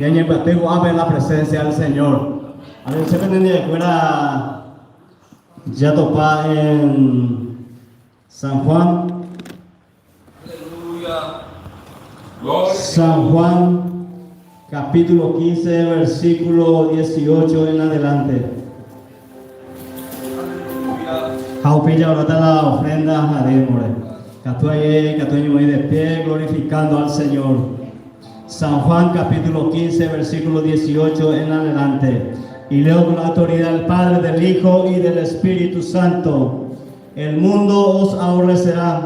Y en el bateo abre la presencia del Señor. A ver, se ven de fuera ya topa en San Juan. Aleluya. San Juan, capítulo 15, versículo 18 en adelante. Jaupilla ahora la ofrenda haremos. Catuaye muy de pie, glorificando al Señor. San Juan capítulo 15, versículo 18 en adelante. Y leo con la autoridad del Padre, del Hijo y del Espíritu Santo. El mundo os aborrecerá.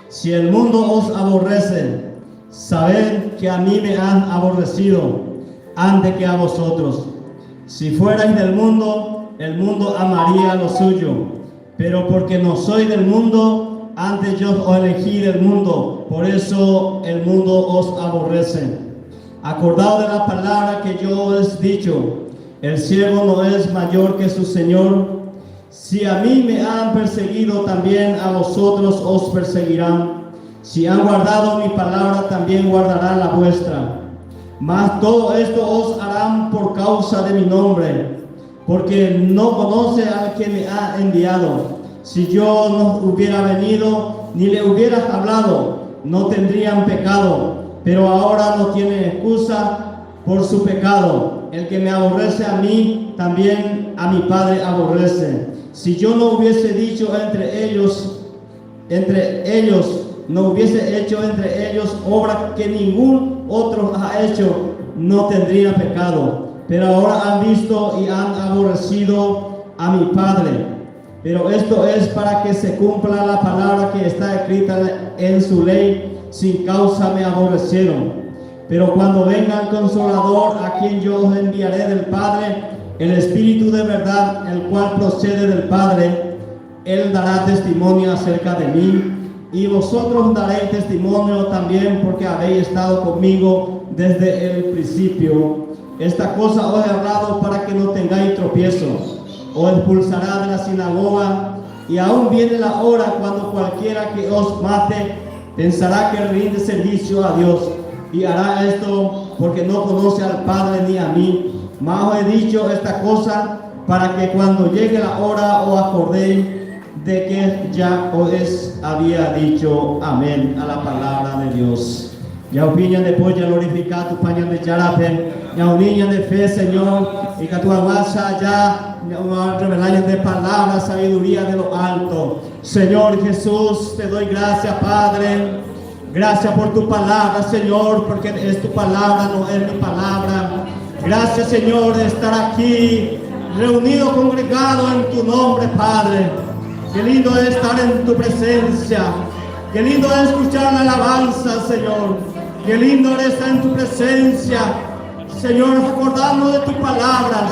Si el mundo os aborrece, sabed que a mí me han aborrecido antes que a vosotros. Si fuerais del mundo, el mundo amaría lo suyo. Pero porque no soy del mundo, antes yo os elegí del mundo, por eso el mundo os aborrece. Acordaos de la palabra que yo os he dicho: el siervo no es mayor que su Señor. Si a mí me han perseguido, también a vosotros os perseguirán. Si han guardado mi palabra, también guardarán la vuestra. Mas todo esto os harán por causa de mi nombre, porque no conoce al que me ha enviado. Si yo no hubiera venido, ni le hubiera hablado, no tendrían pecado, pero ahora no tienen excusa por su pecado. El que me aborrece a mí, también a mi Padre aborrece. Si yo no hubiese dicho entre ellos, no hubiese hecho entre ellos obra que ningún otro ha hecho, no tendría pecado. Pero ahora han visto y han aborrecido a mi Padre. Pero esto es para que se cumpla la palabra que está escrita en su ley: sin causa me aborrecieron. Pero cuando venga el Consolador, a quien yo os enviaré del Padre, el Espíritu de verdad, el cual procede del Padre, Él dará testimonio acerca de mí. Y vosotros daréis testimonio también, porque habéis estado conmigo desde el principio. Esta cosa os he hablado para que no tengáis tropiezo. Os expulsará de la sinagoga, y aún viene la hora cuando cualquiera que os mate pensará que rinde servicio a Dios, y hará esto porque no conoce al Padre ni a mí. Mas os he dicho esta cosa para que cuando llegue la hora os acordéis de que ya os había dicho. Amén a la palabra de Dios. Ya opinión después ya glorificar tu paño de charape, ya unillas de fe, Señor, y que tu aguasa ya revelar de palabra, sabiduría de lo alto. Señor Jesús, te doy gracias, Padre. Gracias por tu palabra, Señor, porque es tu palabra, no es mi palabra. Gracias, Señor, de estar aquí reunido, congregado en tu nombre, Padre. Qué lindo es estar en tu presencia. Qué lindo es escuchar la alabanza, Señor. Qué lindo es estar en tu presencia, Señor, acordando de tus palabras.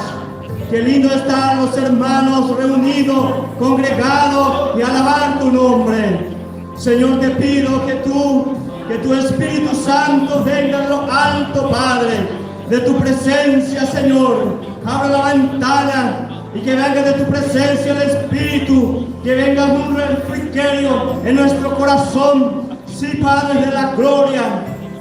Qué lindo estar los hermanos reunidos, congregados y alabar tu nombre. Señor, te pido que tu Espíritu Santo venga de lo alto, Padre, de tu presencia, Señor. Abre la ventana y que venga de tu presencia el Espíritu, que venga un refrigerio en nuestro corazón. Sí, Padre de la gloria,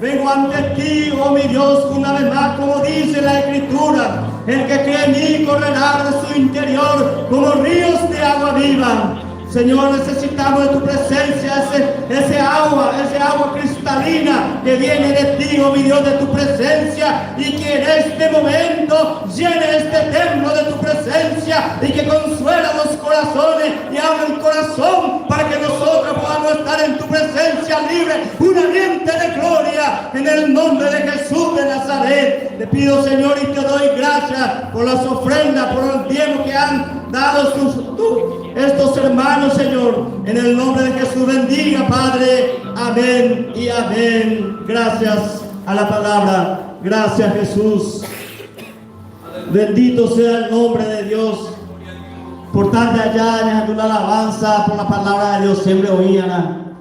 vengo ante ti, oh mi Dios, una vez más, como dice la Escritura: el que cree en mí correrá de su interior como ríos de agua viva. Señor, necesitamos de tu presencia, ese agua cristalina que viene de ti, oh mi Dios, de tu presencia, y que en este momento llene este templo de tu presencia y que consuela los corazones y abra el corazón para que nosotros podamos estar en tu presencia libre, un ambiente de gloria, en el nombre de Jesús de Nazaret. Te pido, Señor, y te doy gracias por las ofrendas, por el tiempo que han dado estos hermanos, Señor. En el nombre de Jesús, bendiga, Padre. Amén y amén. Gracias a la palabra. Gracias, Jesús. Bendito sea el nombre de Dios. Por tanta allá, en la alabanza, por la palabra de Dios, siempre oían.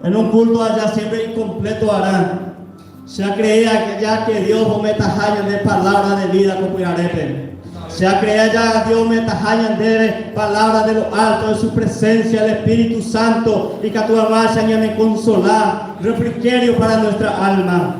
En un culto allá, siempre incompleto harán. Se creía ya que Dios me tajaya de palabra de vida como yarete. Se creía ya Dios me tajaya de palabra de lo alto, de su presencia, el Espíritu Santo, y que tu alabanza me consolar, refrigerio para nuestra alma.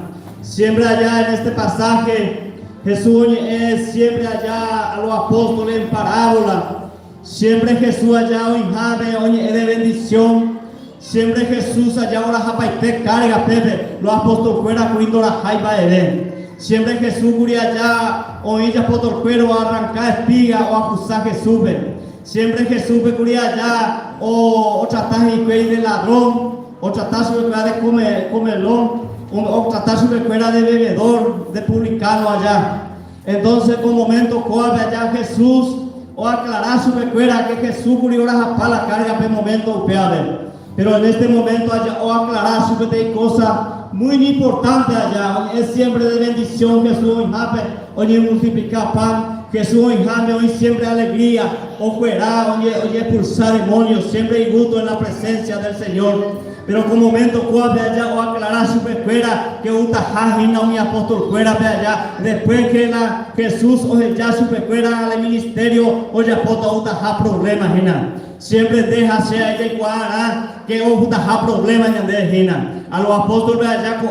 Siempre allá en este pasaje, Jesús es siempre allá a los apóstoles en parábola. Siempre Jesús allá hoy es de bendición. Siempre Jesús allá ahora japaite carga Pepe. Los apóstoles fuera cuando la jaiba de él. Siempre Jesús curia allá hoy ya apóstol fuera a arrancar espiga o acusar Jesús. Siempre Jesús curia allá o tratar de ladrón o tratar de comelón. O tratar su recuerda de bebedor, de publicano allá. Entonces, por momento, coabe allá Jesús, o aclarar su recuerda que Jesús murió a la carga por momento, pero en este momento allá, o aclarar su que hay cosa muy importante allá, es siempre de bendición Jesús, hoy multiplicar pan, Jesús hoy siempre alegría, o fuera, hoy expulsar demonios, siempre hay gusto en la presencia del Señor. Pero con momento cuando allá o aclarar su fuera que utajajina un apóstol fuera de allá después que la Jesús o ya su fuera al ministerio o ya pota utaja problemas siempre deja sea ella cuara que o utaja problemas a los apóstoles allá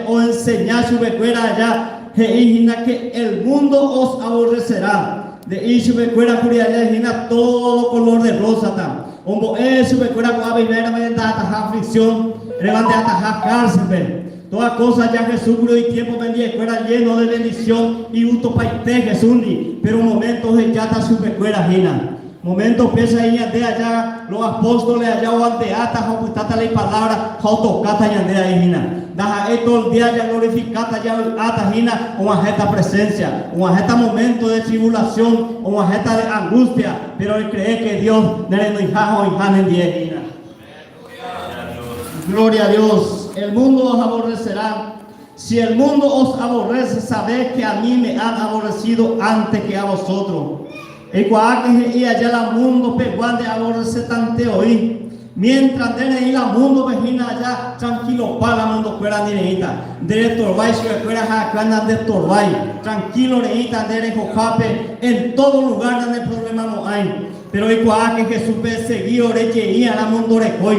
o enseñar su fuera allá que el mundo os aborrecerá de Ishu fuera curia allá todo color de rosa tam. Como eso me cuida con la aflicción, levante hasta cárcel. Toda cosa ya Jesús murió y tiempo vendía fuera lleno de bendición y uto paite Jesús ni. Pero un momento ya está su pecuera gina. Momento piensa ahí de allá los apóstoles allá o ante ata o putata la palabra o tocata y ande ahí gina. Daja todo el día ya glorificata ya ata gina o esta presencia, o este momento de tribulación o esta de angustia, pero él cree que Dios no hijajo y en día gina. Gloria a Dios. El mundo os aborrecerá. Si el mundo os aborrece, sabed que a mí me han aborrecido antes que a vosotros. Y allá la mundo peguán de aborrecer tante hoy. Mientras de la mundo vejina allá tranquilo para la mundo fuera direita. De torbay si fuera jacana de torbay. Tranquilo reita de jojape. En todo lugar donde problema no hay. Pero que Jesús perseguió requería la mundo recoy.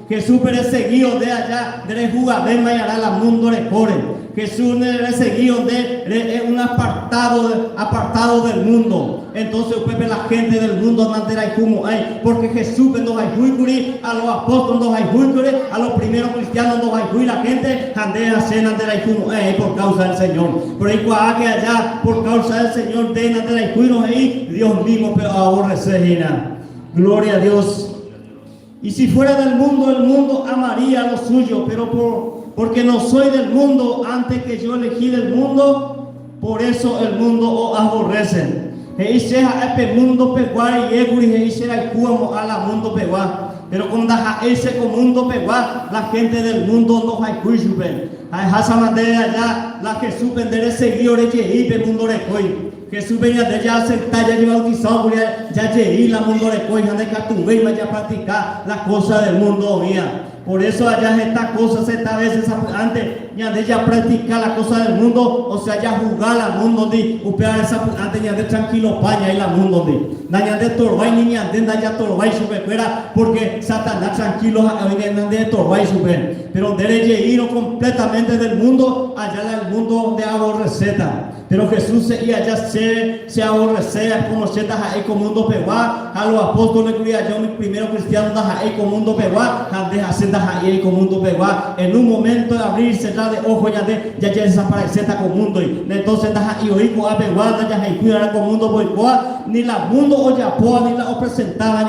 Jesús perseguió de allá de jugar y hará la mundo recorre. Jesús perseguió de un apartado del mundo. Entonces la gente del mundo mantendrá como hay, porque Jesús no hay juicuri, a los apóstoles no hay juicuri, a los primeros cristianos no hay juicuri, la gente andea cena de como hay por causa del Señor. Pero hay que allá por causa del Señor de la juicuri ahí, Dios mismo pero aborrece. Gloria a Dios. Y si fuera del mundo, el mundo amaría lo suyo, pero porque no soy del mundo, antes que yo elegí del mundo, por eso el mundo os aborrece. E sea el mundo peguar y eguri e sea el cuamo a la mundo peguar. Pero cuando ese mundo peguar, la gente del mundo no hay juicio. Hay esa manera allá, la Jesús vendrá seguidor de que el mundo recoy. Jesús venía de allá aceptar, ya lleva bautizado, ya llegué la mundo recoy, ya de que ya practicar las cosas del mundo mía. Por eso allá estas cosas, esta vez antes, ya de ella practicar la cosa del mundo, o sea, ya jugar al mundo de upear esa antes ya de tranquilo paña y la mundo de daña de torbay niña de daña torbay supera porque Satanás tranquilo de torbay super, pero de ir completamente del mundo allá el mundo de aborreceta. Pero Jesús y allá se aborrecía como se ahí como mundo peguá a los apóstoles que yo mi primero cristiano ahí como mundo peguá deja ser ahí como mundo peguá en un momento de abrirse ya de ojo ya desaparecer como mundo y entonces ahí oí con peguá ya ahí cuidar como mundo boicoa ni la mundo o ya poa ni la presentaba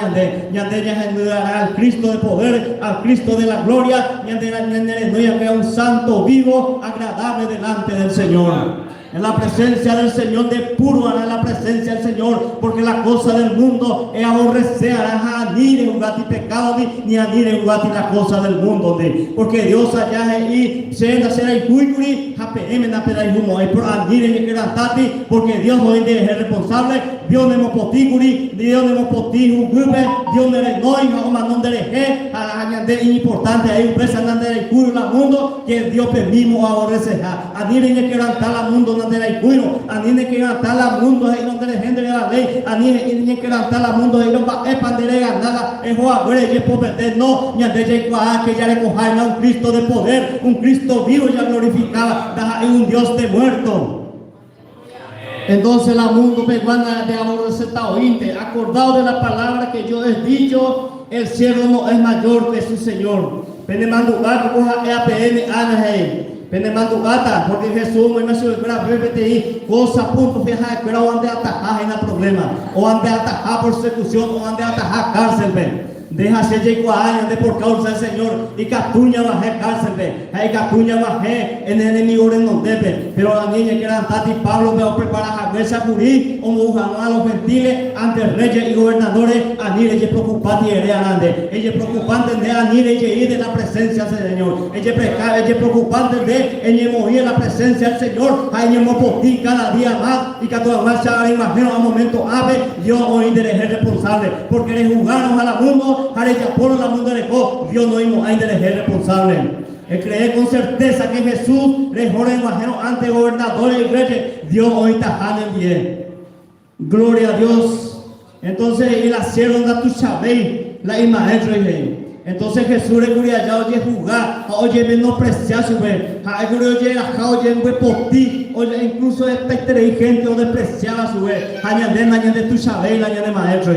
ya generará al Cristo de poder al Cristo de la gloria ya que un santo vivo agradable delante del Señor. En la presencia del Señor de puro en la presencia del Señor, porque la cosa del mundo es aborrecer a ni de jugati pecado ni a ni de jugati la cosa del mundo porque Dios allá y se nacerá y cuicuri HPM nacerá y humo y por a ni de grantati porque Dios no es responsable Dios no potiguri Dios no potigu Dios no es no y no no de a la añade importante hay un presa de cuyo la mundo que Dios mismo aborrece a ni de grantar la mundo donde la cuino, ani ne que levantar la mundo ahí donde la gente de la ley, ani ne que levantar la mundo ahí donde es pandera nada, es jugadores que poder no, ni ande que ya le cojan a un Cristo de poder, un Cristo vivo ya glorificado, da un Dios de muerto. Entonces la mundo peruana de aborrecer taointe, acordado de la palabra que yo he dicho, el cielo no es mayor que su Señor. Penemandugata coja EAPN Anaheim. Penemandugata, porque Jesús me nació de la BBTI, cosa punto fija que era ande atajar en el problema, o ande atajar persecución, o ande atajar cárcel. Deja ser años de por causa del Señor y Catuña bajé cárcel, hay Catuña bajé en el enemigo en donde, pero la niña que era Tati Pablo me va a preparar a verse a curir como a los gentiles ante reyes y gobernadores, a ni ella preocupante y ella grande, ella es preocupante de a ni ella ir de la presencia del Señor, ella es preocupante de ella morir en la presencia del Señor, a ella morir cada día más y que a toda marcha ahora imagino a momento ave, Dios hoy de ser responsable, porque le jugaron a la mundo. Por la mundo dejó, Dios no íbamos a ser responsable. El creer con certeza que Jesús dejó el evangelio ante gobernadores y reyes, Dios hoy está en bien. Gloria a Dios. Entonces, y la sierra donde tú sabéis, la imagen. Entonces Jesús le curia ya oye jugar, oye menospreciar su vez, oye la oye por ti, oye incluso esta inteligente o despreciaba su vez, añade tu sabéis, añade maestro.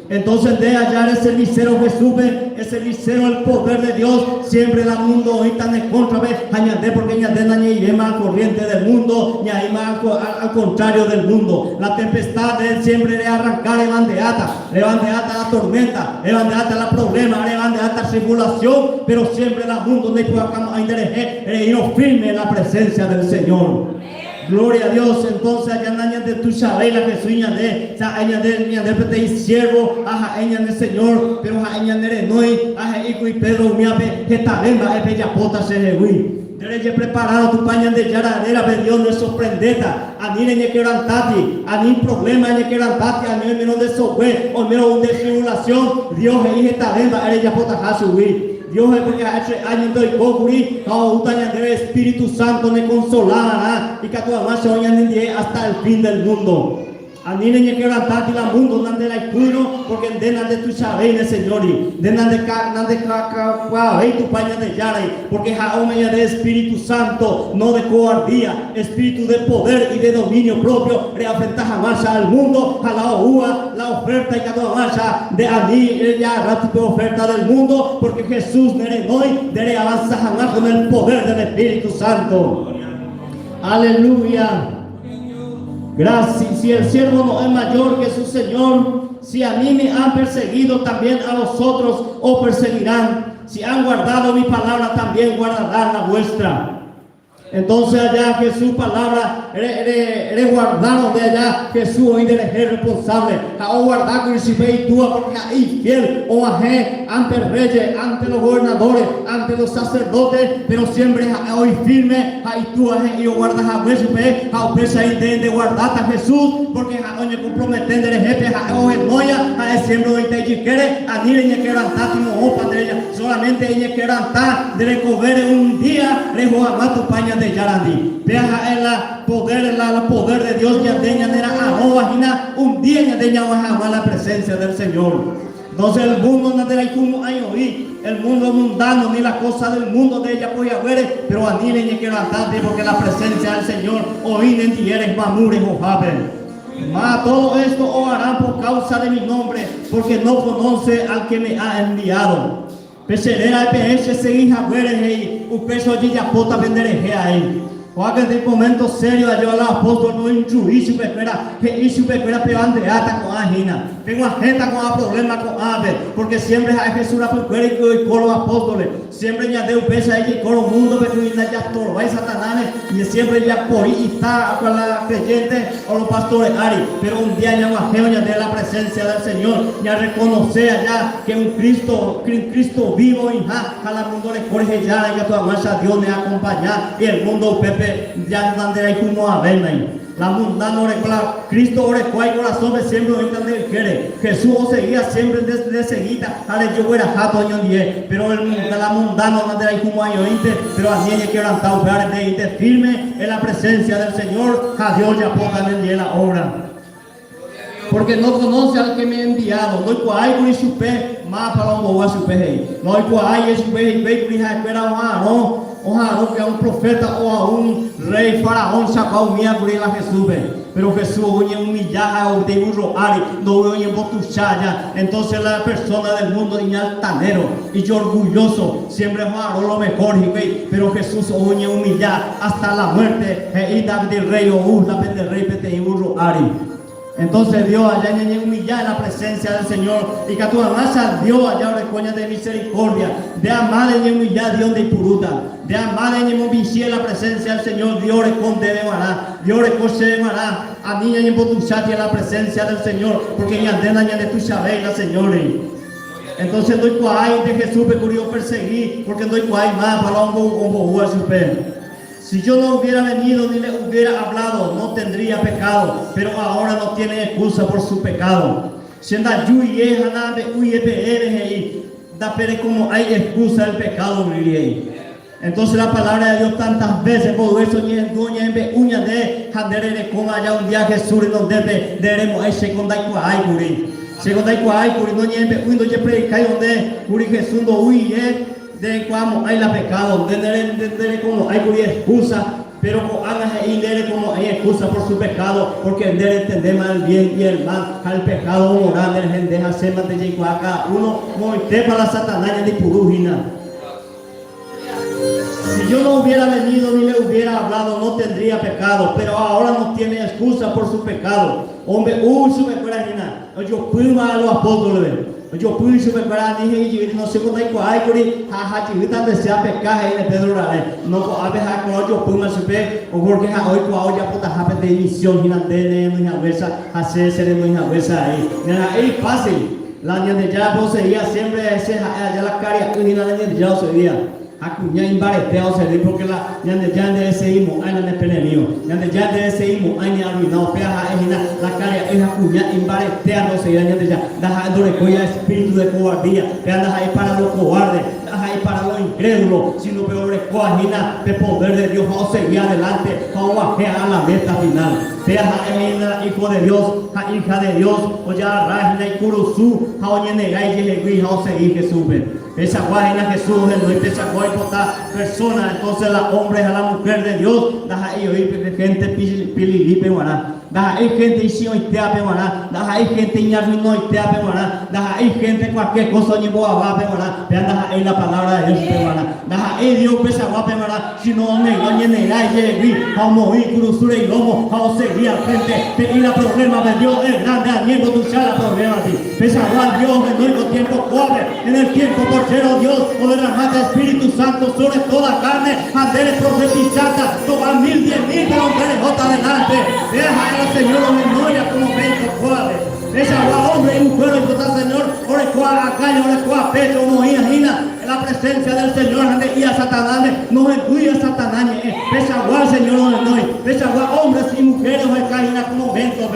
Entonces de hallar ese licero Jesús, ese licero el poder de Dios, siempre el mundo hoy está en contra, añade porque añade más corriente del mundo, ni ahí más al contrario del mundo. La tempestad de él siempre le arrancar, levanteata la tormenta, levanteata la problema, levanteata la tribulación, pero siempre el mundo de y no firme en la presencia del Señor. Gloria a Dios. Entonces allá de tu sabéis la Jesús de de siervo a del Señor, pero a de noi a hijo y Pedro miape que talemba es bella pota se jehui. Debe preparado tu paña de yaradera de Dios no sorprendeta. A ni ne que tati, a ni problema ne que tati, a ni menos de sobe o menos de tribulación. Dios es talemba es bella pota hasui. Dios es porque hace años de cocuri, el Espíritu Santo me consolará y que toda más se oyan hasta el fin del mundo. A ni ne que tati la mundo donde la cuino porque de tu sabéis Señor y de tu paña de yara porque jaome de Espíritu Santo no de cobardía, espíritu de poder y de dominio propio reafrenta jamás al mundo a la UA, la oferta y cada marcha de allí ella rápido oferta del mundo porque Jesús debe hoy debe avanzar jamás con el poder del Espíritu Santo. Aleluya. Gracias. Si el siervo no es mayor que su Señor, si a mí me han perseguido, también a vosotros os perseguirán. Si han guardado mi palabra, también guardarán la vuestra. Entonces allá Jesús palabra eres guardado de allá Jesús hoy debe ser responsable a guardar con el y tú porque ahí fiel o ante reyes, ante los gobernadores, ante los sacerdotes, pero siempre hoy firme ahí tú y guardas a vuestro a pesa de guardar a Jesús porque hoy comprometen de jefe a noya a siempre hoy te quiere a ni le quiero andar como padre solamente ella quiere andar de recoger un día rejoamar tu paña de Yarandi. Deja el poder de Dios que adeña de la vagina un día que adeña a la presencia del Señor. Entonces el mundo no te la como hay hoy, el mundo mundano ni la cosa del mundo de ella puede haber, pero a ni le quiero andar porque la presencia del Señor hoy en ti eres mamures o jaben. Mas todo esto os harán por causa de mi nombre, porque no conoce al que me ha enviado. Perseverar PS seguir a ver ahí, o peso de japota vender aí. Olha tem momento sério a eu lá apóstolo no injuízo espera, que isso espera pe Andreata com a Rina. Tem uma reta com a problema com Abel, porque sempre a Jesus a procura e colo apóstolo, sempre já deu peso aí que colo mundo pecuina já tolo, vai Satanás e sempre já por aí está com a creyente o los pastores Ari, pero un día ya uma reunião de la presencia del Señor, ya reconocer allá que un Cristo vivo y a la mundo le corre ya que toda marcha Dios me acompaña y el mundo Pepe ya andará como a ver. La mundana orecla, Cristo orecua y corazón de siempre ahorita de quiere. Jesús o seguía siempre de seguida, ale yo era jato año 10, pero la mundana no de como año 20, pero a niña que eran tan de firme en la presencia del Señor, a Dios ya pongan en la obra. Porque no conoce al que me ha enviado, no hay por su pe, más para un bobo a su pe, no hay su pe, y ve que espera un Aarón que a un profeta o a un rey faraón sacó un mía por la Jesús, pero Jesús oye humillar o de un roari, no oye botuchaya, entonces la persona del mundo y altanero y yo orgulloso, siempre Aarón lo mejor, pero Jesús oye humillar hasta la muerte, y del rey o la del rey pete y un roari. Entonces Dios allá en humillar en la presencia del Señor y que tu amanza Dios allá recoña de misericordia, de amar en humillar Dios de puruta, de amar en movilizar la presencia del Señor, Dios responde de maná, Dios recoge de maná, a niña en botuchati en la presencia del Señor, porque ya de de tu sabéis, Señor. Entonces no hay de Jesús que quería perseguir, porque no hay más para un bobo a su pe. Si yo no hubiera venido ni le hubiera hablado, no tendría pecado, pero ahora no tiene excusa por su pecado. Da pere como hay excusa del pecado, entonces la palabra de Dios tantas veces por eso ni en dueña en uña de handere como allá un día Jesús donde deremos a segunda y cuay curi. Segunda y cuay curi no ni en uno ya predica donde curi Jesús no huye de como hay la pecado, de como hay excusa, pero como hay excusa por su pecado, porque entendemos el bien y el mal, al pecado moral, el gente deja ser más de acá, uno moite para la satanás de purujina. Si yo no hubiera venido ni le hubiera hablado, no tendría pecado, pero ahora no tiene excusa por su pecado. Hombre, su pecado, yo prima a los apóstoles. Yo pude superar dije no sé cómo hay cori jaja chivita desea pecar ahí de Pedro no a ver ha yo pude super o porque hoy cuau ya puta jape de emisión ginante no cabeza hacer ser muy cabeza ahí nada es fácil la niña de ya poseía siempre ese ya la cara y la niña de ya poseía acuña imbareteo se dice porque la ya de ese imo hay en el penemio ya de ese imo hay en arruinado peja es la cara es acuña imbareteo no se ya deja dore coya espíritu de cobardía que andas ahí para los cobardes ahí para los incrédulos sino peor es coagina de poder de Dios vamos a seguir adelante vamos a la meta final peja es hijo de Dios hija de Dios o ya rajina y curusú a negai y vamos a seguir Jesús esa guajina Jesús no es esa guajina persona entonces la hombre a la mujer de Dios da ahí oír gente pililipe guará da ahí gente y si hoy te apeguará da ahí gente y no y te apeguará da ahí gente cualquier cosa ni boa va apeguará da ahí la palabra de Dios apeguará da ahí Dios pesa va apeguará si no ni negai lleguí vamos a ir cruzure y lomo vamos a seguir al frente y la problema de Dios es grande amigo tu sala problema a ti pesa va Dios en nuestro tiempo corre en el tiempo portero Dios o derramar Espíritu Santo sobre toda carne andere profetizada toda 1000, 10.000 pero mujeres jota adelante deja al Señor en noia como vento cuave esa agua hombre y mujer y toda Señor ore cuá acá ore cuá pecho como hina en la presencia del Señor y a Satanás no encuya Satanás esa agua Señor esa agua hombres y mujeres caen como vento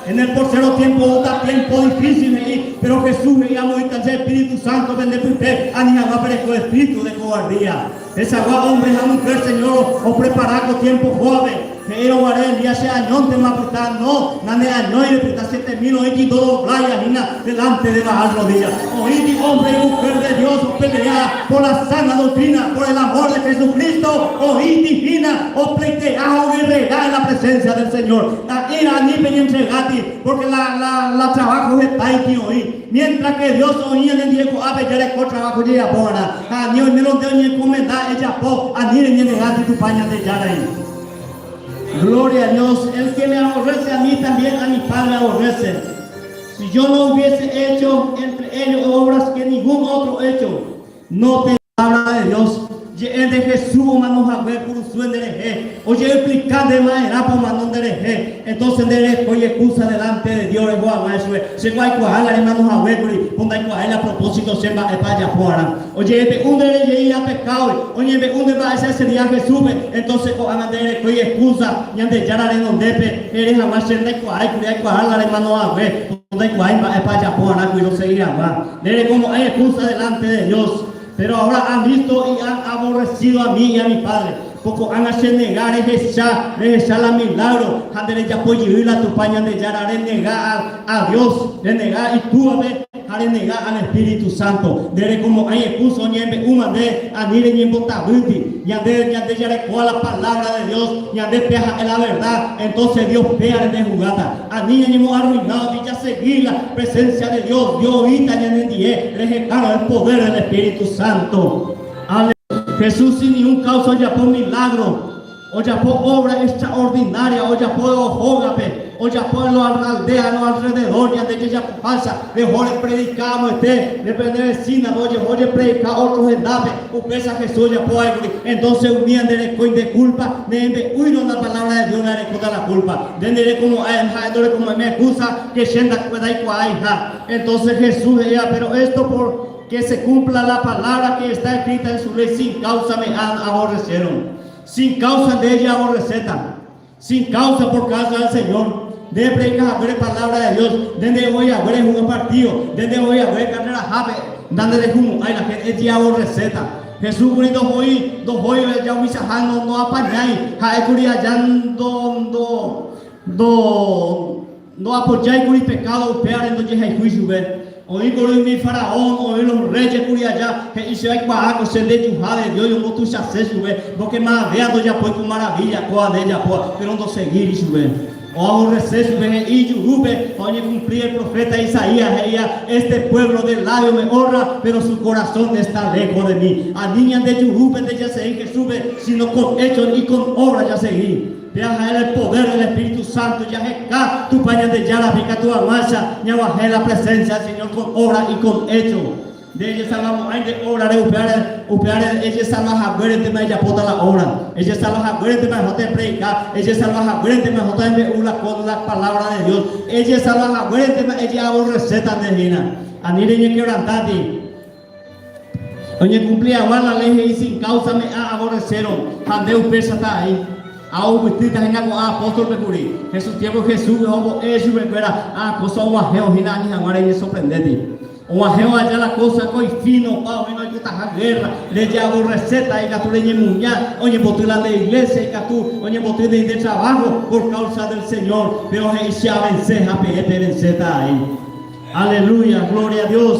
en el tercero tiempo está tiempo difícil pero Jesús me llamó y el Espíritu Santo bendito usted animaba pero el espíritu de cobardía esa agua hombre y mujer Señor o preparar con tiempo joven pero el día sea añón te maputar no nane añón y repita 7.000 oíti todo playa delante de las rodillas oíti hombre y mujer de Dios pelea por la sana doctrina por el amor de Jesucristo oíti fina o pleitea o guerrera en la presencia del Señor la ira ni pendiente porque la trabajo es taiki hoy mientras que Dios oía en el viejo ave ya le trabajo ya pona a Dios me lo debe encomendar ella po a ni en el tu paña de yara. Gloria a Dios, el que me aborrece a mí también a mi Padre aborrece. Si yo no hubiese hecho entre ellos obras que ningún otro hecho, no te habla de Dios. en de Jesús manos a ver por su de oye explicar de manera para manos de entonces de oye excusa delante de Dios es guay maestro se guay cuál hermanos a ver por donde cuál a propósito se va para allá afuera oye un de ir a pecado oye un va a ese sería Jesús entonces con de oye excusa y ande ya la donde eres jamás se de cuál hermanos a ver donde cuál va para allá afuera y no seguirá más de como hay excusa delante de Dios. Pero ahora han visto y han aborrecido a mí y a mi Padre. Poco han hecho negar, rechazar la milagro. Han de ya apoyar la tupaña de ya negar a Dios, de negar y tú a ver, de negar al Espíritu Santo. De como hay expuso nieve una de anire ni botabuti, y ande ya la palabra de Dios, y ande peja en la verdad. Entonces Dios pega de jugada. A mí ni hemos arruinado, y ya seguir la presencia de Dios. Dios ahorita ya en el rejectaron el poder del Espíritu Santo. Jesús sin ningún causa ya por milagro, o ya por obra extraordinaria, o ya por ojógape, o ya por los aldeas, los alrededores, ya de que ya pasa, mejor predicamos de vecina, oye predicar otros enlaces, o pesa Jesús ya por ahí, entonces unían de culpa, de huir la palabra de Dios, no le la culpa, de como me excusa que sienta pueda ir con hija, entonces Jesús decía, pero esto por que se cumpla la palabra que está escrita en su ley, sin causa me aborrecieron. Sin causa de ella aborreceta. Sin causa por causa del Señor. De predicar a ver palabra de Dios. Desde hoy a ver un partido. Desde hoy a ver carrera jave. Dándole como ay la gente ella aborreceta. Jesús bonito hoy, dos hoy ya umisajando no apañáis. Jae curia ya no apoyáis con el pecado. Peor en donde hay juicio ver. Oí con mi faraón, oí los reyes por allá, que hice ahí cuajaco, se le chujá de Dios, yo no tuve acceso, porque más veado ya fue con maravilla, coa de ella, pero no seguir, o aborrecer, y yurube, oye cumplir el profeta Isaías, ella, este pueblo del labio me honra, pero su corazón está lejos de mí. A niñas de yurube, de ya seguir que sube, sino con hechos y con obras ya seguir. Viaja el poder del Espíritu Santo, ya acá tu paña de ya la pica tu marcha, ya bajé la presencia del Señor con obra y con hecho. De ella salvamos, hay de obra de upear, ella salva a ver tema ella pota la obra, ella salva a ver tema de predicar, ella salva a ver tema de con la palabra de Dios, ella salva a ver tema ella aborreceta de Gina, a ni de quebrantati. Oye cumplía la ley y sin causa me aborrecieron, andeu pesa está ahí. Ao betita henga ko apóstol pecuri Jesús tiempo Jesús homo eso recuerda cosa o ajeo hina ni agora é surpreendente o ajeo allá la cosa coi fino pao no hay que ta guerra le ya receta y catu le muña oye botila de iglesia y catu oye botila de trabajo por causa del Señor pero se vencer a pedir venceta ahí aleluya gloria a Dios.